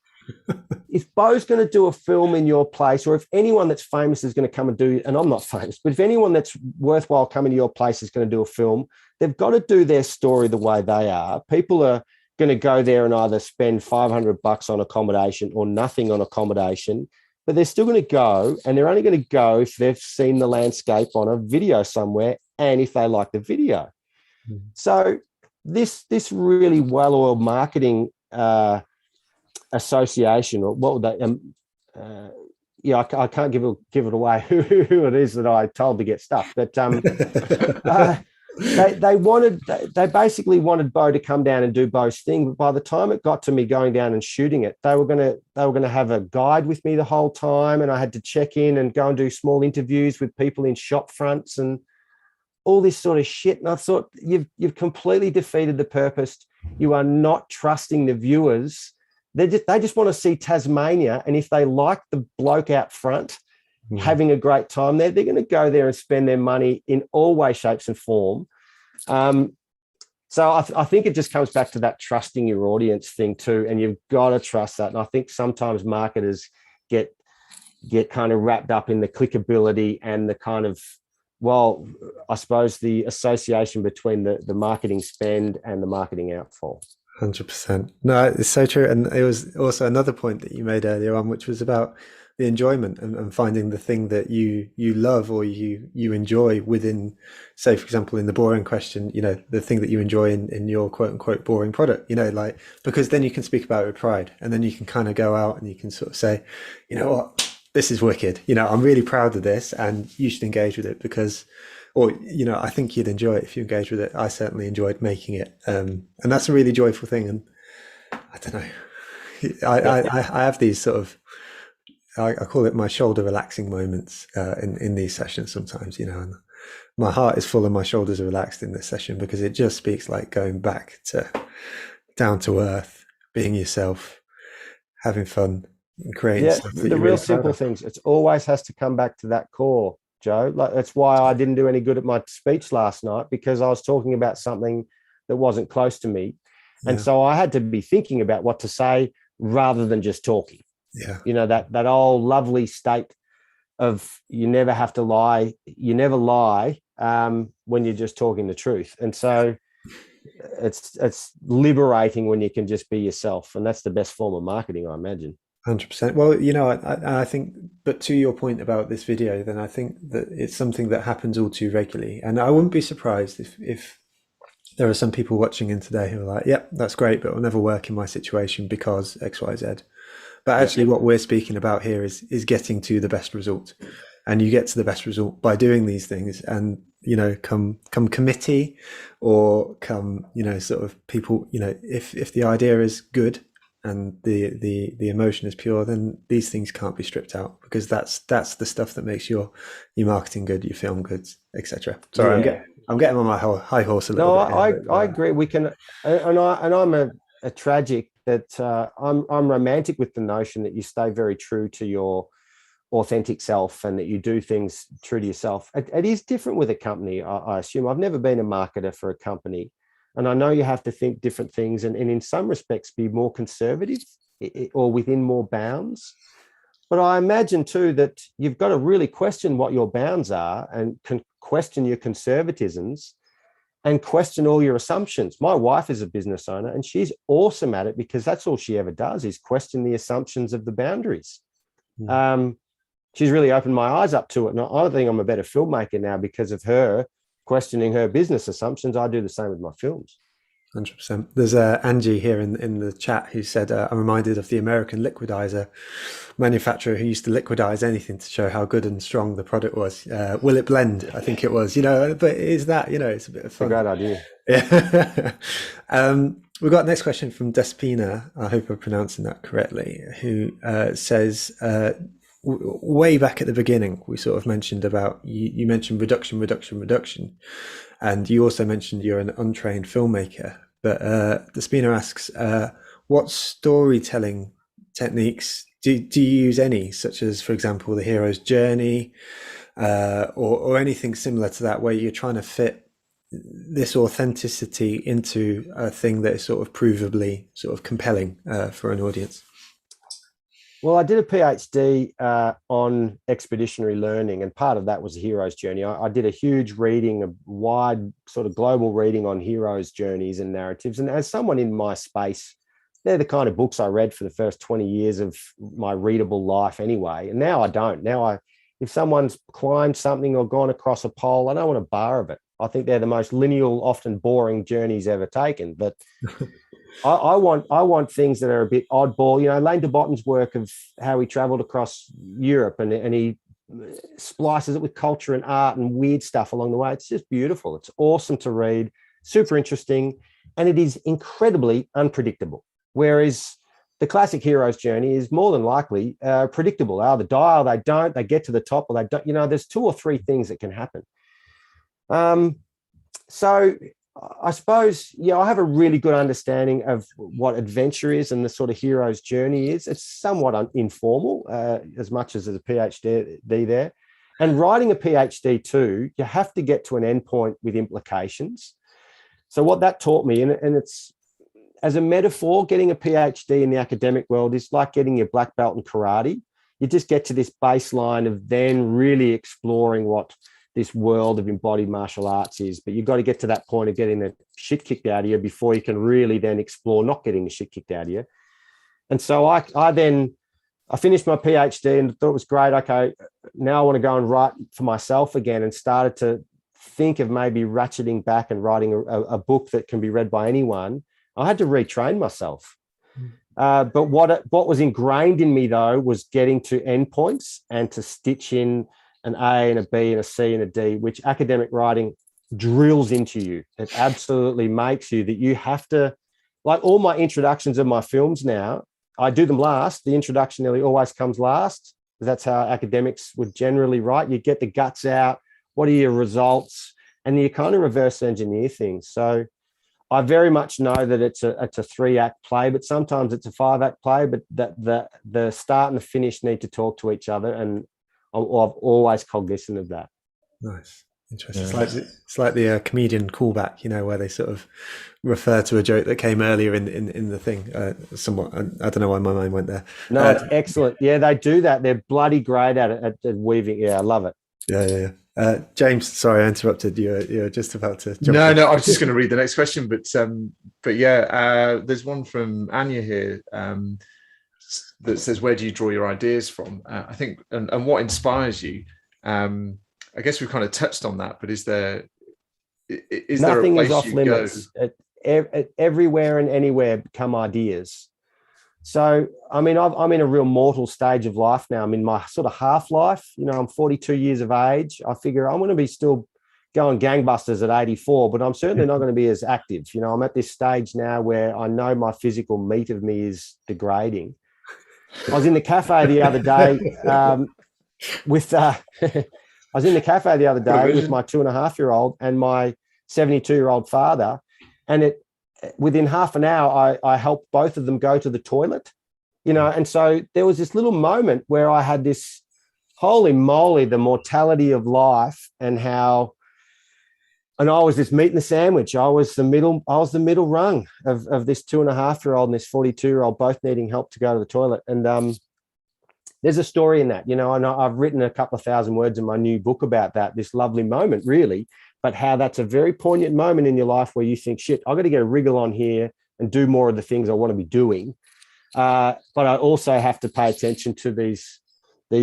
Speaker 3: If Beau's going to do a film in your place, or if anyone that's famous is going to come and do, and I'm not famous, but if anyone that's worthwhile coming to your place is going to do a film, they've got to do their story the way they are. People are going to go there and either spend $500 on accommodation or nothing on accommodation, but they're still going to go, and they're only going to go if they've seen the landscape on a video somewhere and if they like the video. Mm. So this really well-oiled marketing association, or what would they? I can't give it away who it is that I told to get stuff, but they basically wanted Beau to come down and do Beau's thing. But by the time it got to me going down and shooting it, they were gonna have a guide with me the whole time, and I had to check in and go and do small interviews with people in shop fronts and all this sort of shit. And I thought, you've completely defeated the purpose. You are not trusting the viewers. They just want to see Tasmania, and if they like the bloke out front having a great time there, they're going to go there and spend their money in all ways, shapes, and form. So I think it just comes back to that trusting your audience thing too, and you've got to trust that. And I think sometimes marketers get kind of wrapped up in the clickability and the kind of, well, I suppose the association between the marketing spend and the marketing outfall.
Speaker 1: 100%. No, it's so true. And it was also another point that you made earlier on, which was about the enjoyment and finding the thing that you love or you enjoy within, say, for example, in the boring question, the thing that you enjoy in your quote unquote boring product, like, because then you can speak about it with pride, and then you can kind of go out and you can sort of say, you know what, this is wicked. I'm really proud of this, and you should engage with it because, or, I think you'd enjoy it if you engage with it. I certainly enjoyed making it. And that's a really joyful thing. And I don't know, I have these sort of, I call it my shoulder relaxing moments in these sessions sometimes, and my heart is full and my shoulders are relaxed in this session, because it just speaks like going back to down to earth, being yourself, having fun, and creating stuff that
Speaker 3: the real
Speaker 1: really
Speaker 3: simple things. It always has to come back to that core, Joe. Like, that's why I didn't do any good at my speech last night, because I was talking about something that wasn't close to me. And so I had to be thinking about what to say rather than just talking. Yeah. That old lovely state of you never have to lie. You never lie when you're just talking the truth. And so it's liberating when you can just be yourself, and that's the best form of marketing, I imagine.
Speaker 1: 100%. Well, I think, but to your point about this video, then I think that it's something that happens all too regularly. And I wouldn't be surprised if there are some people watching in today who are like, yep, that's great, but it'll never work in my situation because X, Y, Z. But actually what we're speaking about here is getting to the best result. And you get to the best result by doing these things. And, come committee or come, sort of people, if the idea is good and the emotion is pure, then these things can't be stripped out, because that's the stuff that makes your marketing good, your film good, etc. Sorry, I'm getting on my high horse a little bit.
Speaker 3: No, I agree. We can, and I'm a tragic that I'm romantic with the notion that you stay very true to your authentic self and that you do things true to yourself. It is different with a company, I assume. I've never been a marketer for a company, and I know you have to think different things and in some respects be more conservative or within more bounds. But I imagine too that you've got to really question what your bounds are and question your conservatisms and question all your assumptions. My wife is a business owner and she's awesome at it because that's all she ever does is question the assumptions of the boundaries. She's really opened my eyes up to it. And I think I'm a better filmmaker now because of her questioning her business assumptions. I do the same with my films.
Speaker 1: 100%. There's Angie here in the chat who said, I'm reminded of the American liquidizer manufacturer who used to liquidize anything to show how good and strong the product was. Will it blend? I think it was, but is that, it's a bit of fun.
Speaker 3: It's a great idea.
Speaker 1: Yeah. We've got next question from Despina. I hope I'm pronouncing that correctly, who says, way back at the beginning, we sort of mentioned about, you mentioned reduction. And you also mentioned you're an untrained filmmaker. But Despina asks, what storytelling techniques do you use any, such as, for example, the hero's journey, or anything similar to that, where you're trying to fit this authenticity into a thing that is sort of provably sort of compelling for an audience?
Speaker 3: Well, I did a PhD on expeditionary learning, and part of that was a hero's journey. I did a huge reading, a wide sort of global reading on heroes' journeys and narratives. And as someone in my space, they're the kind of books I read for the first 20 years of my readable life anyway. And now I don't. If someone's climbed something or gone across a pole, I don't want a bar of it. I think they're the most lineal, often boring journeys ever taken. But I want things that are a bit oddball. Lane de Botton's work of how he traveled across Europe and he splices it with culture and art and weird stuff along the way. It's just beautiful. It's awesome to read, super interesting, and it is incredibly unpredictable. Whereas the classic hero's journey is more than likely predictable. They either die or they don't. They get to the top or they don't. There's 2 or 3 things that can happen. So I suppose, I have a really good understanding of what adventure is and the sort of hero's journey is. It's somewhat informal, as much as there's a PhD there. And writing a PhD too, you have to get to an endpoint with implications. So what that taught me, and it's, as a metaphor, getting a PhD in the academic world is like getting your black belt in karate. You just get to this baseline of then really exploring what this world of embodied martial arts is, but you've got to get to that point of getting the shit kicked out of you before you can really then explore not getting the shit kicked out of you. And so I finished my PhD and thought it was great. Okay, now I want to go and write for myself again, and started to think of maybe ratcheting back and writing a book that can be read by anyone. I had to retrain myself. But what was ingrained in me though was getting to endpoints and to stitch in an A and a B and a C and a D, which academic writing drills into you. It absolutely makes you that you have to, like all my introductions of my films now, I do them last. The introduction nearly always comes last, because that's how academics would generally write. You get the guts out. What are your results? And you kind of reverse engineer things. So I very much know that it's a 3-act play, but sometimes it's a 5-act play, but that the start and the finish need to talk to each other. And I'm always cognizant of that.
Speaker 1: Nice. Interesting. Yeah. It's like the comedian callback, where they sort of refer to a joke that came earlier in the thing. Somewhat. I don't know why my mind went there.
Speaker 3: No, it's excellent. Yeah, they do that. They're bloody great at it, at weaving. Yeah, I love it.
Speaker 1: Yeah. James, sorry, I interrupted you. You're just about to jump
Speaker 2: No,
Speaker 1: in.
Speaker 2: no, I was just going to read the next question, but yeah, there's one from Anya here that says, "Where do you draw your ideas from?" I think, and what inspires you? I guess we've kind of touched on that, but is there a
Speaker 3: Nothing is
Speaker 2: place
Speaker 3: off
Speaker 2: you go?
Speaker 3: limits. Everywhere and anywhere come ideas. So, I mean, I'm in a real mortal stage of life now. I'm in my sort of half life. You know, I'm 42 years of age. I figure I'm going to be still going gangbusters at 84, but I'm certainly not going to be as active. You know, I'm at this stage now where I know my physical meat of me is degrading. I was in the cafe the other day with I was in the cafe the other day with my 2.5-year-old and my 72-year-old father, and within half an hour, I helped both of them go to the toilet, you know, and so there was this little moment where I had this, holy moly, the mortality of life and how, and I was this meat in the sandwich. I was the middle rung of this 2.5-year-old and this 42-year-old both needing help to go to the toilet. And there's a story in that, you know, and I've written a couple of thousand words in my new book about that, this lovely moment, really, but how that's a very poignant moment in your life where you think, shit, I've got to get a wriggle on here and do more of the things I want to be doing. But I also have to pay attention to these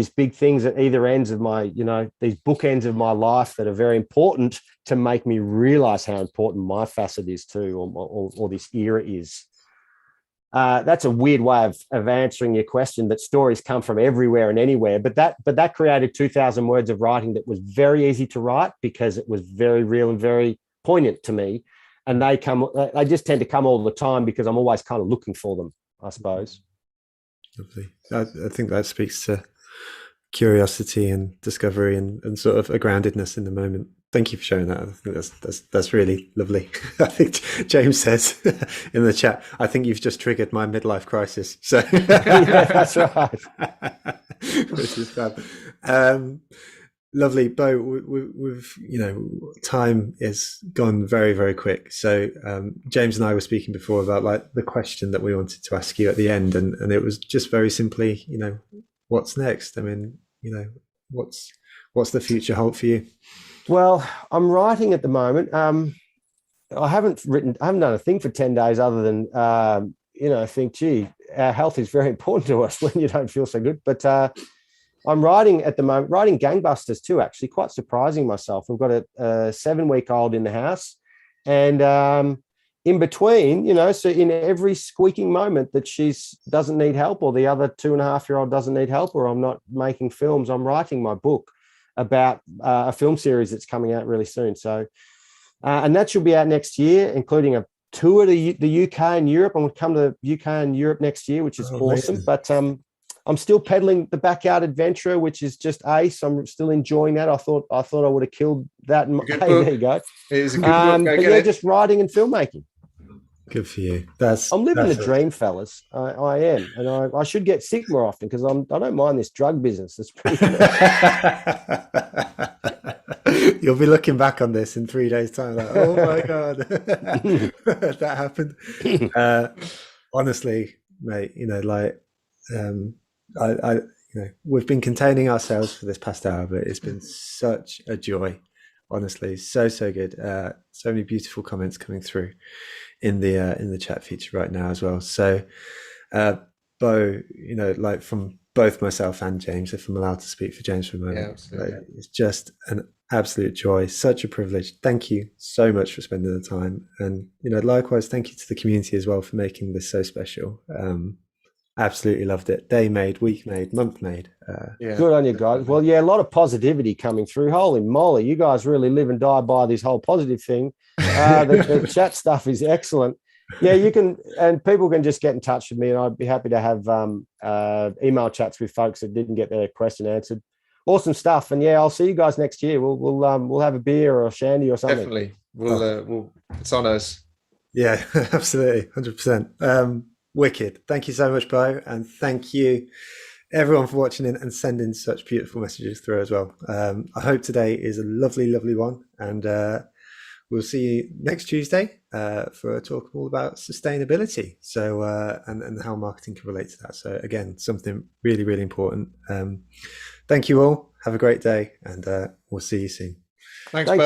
Speaker 3: big things at either ends of my, you know, these bookends of my life that are very important to make me realize how important my facet is too, or this era is. That's a weird way of answering your question, that stories come from everywhere and anywhere. But that created 2,000 words of writing that was very easy to write because it was very real and very poignant to me. And they just tend to come all the time because I'm always kind of looking for them, I suppose.
Speaker 1: Lovely. I think that speaks to curiosity and discovery and sort of a groundedness in the moment. Thank you for sharing that. I think that's really lovely. I think James says in the chat, I think you've just triggered my midlife crisis. So
Speaker 3: yeah, that's right.
Speaker 1: Which is fab. Lovely, Beau. We've time is gone very, very quick. So James and I were speaking before about like the question that we wanted to ask you at the end, and it was just very simply, what's next? I mean, what's the future hold for you?
Speaker 3: Well, I'm writing at the moment. I haven't done a thing for 10 days other than, think, gee, our health is very important to us when you don't feel so good. But I'm writing at the moment, writing gangbusters too, actually, quite surprising myself. We've got a 7-week-old in the house. And in between, so in every squeaking moment that she doesn't need help or the other 2.5-year-old doesn't need help or I'm not making films, I'm writing my book about a film series that's coming out really soon. So, and that should be out next year, including a tour to the UK and Europe. I'm going to come to the UK and Europe next year, which is awesome. Amazing. But I'm still peddling the Backyard Adventurer, which is just ace. I'm still enjoying that. I thought I would have killed that. Hey, there you go.
Speaker 2: It is a good book.
Speaker 3: But yeah, just writing and filmmaking.
Speaker 1: Good for you. I'm
Speaker 3: living the dream, fellas. I am, and I should get sick more often because I don't mind this drug business. It's pretty.
Speaker 1: You'll be looking back on this in 3 days' time, like, oh my god, that happened. Honestly, mate, we've been containing ourselves for this past hour, but it's been such a joy. Honestly, so good. So many beautiful comments coming through in the chat feature right now as well. So Beau, like from both myself and James, if I'm allowed to speak for James for a moment, it's just an absolute joy, such a privilege. Thank you so much for spending the time, and likewise thank you to the community as well for making this so special. Absolutely loved it. Day made, week made, month made.
Speaker 3: Good on you guys. Well, yeah, a lot of positivity coming through. Holy moly, you guys really live and die by this whole positive thing. The chat stuff is excellent. Yeah, you can, and people can just get in touch with me, and I'd be happy to have email chats with folks that didn't get their question answered. Awesome stuff. And yeah, I'll see you guys next year. We'll have a beer or a shandy or something.
Speaker 2: Definitely. We'll it's on us.
Speaker 1: Yeah, absolutely, 100%. Wicked. Thank you so much, Beau, and thank you everyone for watching and sending such beautiful messages through as well. I hope today is a lovely one, and we'll see you next Tuesday for a talk all about sustainability. So and how marketing can relate to that. So again, something really, really important. Thank you all. Have a great day, and we'll see you soon.
Speaker 2: Thanks,
Speaker 3: Thanks.